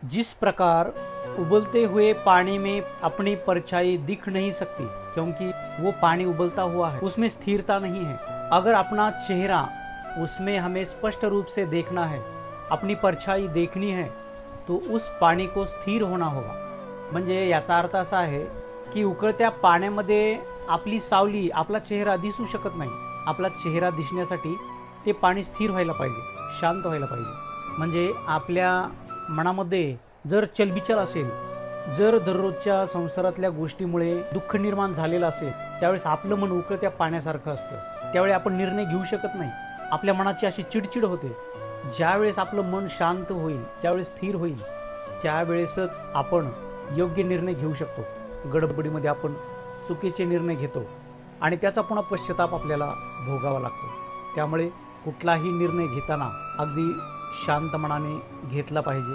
जिस प्रकार उबलते हुए पानी में अपनी परछाई दिख नहीं सकती, क्योंकि वो पानी उबलता हुआ है, उसमें स्थिरता नहीं है। अगर अपना चेहरा उसमें हमें स्पष्ट रूप से देखना है, अपनी परछाई देखनी है, तो उस पाणी को स्थिर होना होगा। म्हणजे याचा अर्थ असा आहे की उकळत्या पाण्यामध्ये आपली सावली, आपला चेहरा दिसू शकत नाही। आपला चेहरा दिसण्यासाठी ते पाणी स्थिर व्हायला पाहिजे, शांत व्हायला पाहिजे। म्हणजे आपल्या मनामध्ये जर चलबिचल असेल, जर दररोजच्या संसारातल्या गोष्टीमुळे दुःख निर्माण झालेलं असेल, त्यावेळेस आपलं मन उकळत्या पाण्यासारखं असतं। त्यावेळी आपण निर्णय घेऊ शकत नाही, आपल्या मनाची अशी चिडचिड होते। ज्यावेळेस आपलं मन शांत होईल, ज्यावेळेस स्थिर होईल, त्यावेळेसच आपण योग्य निर्णय घेऊ शकतो। गडबडीमध्ये आपण चुकीचे निर्णय घेतो आणि त्याचा पुन्हा पश्चाताप आपल्याला भोगावा लागतो। त्यामुळे कुठलाही निर्णय घेताना अगदी शांत मनाने घेतला पाहिजे।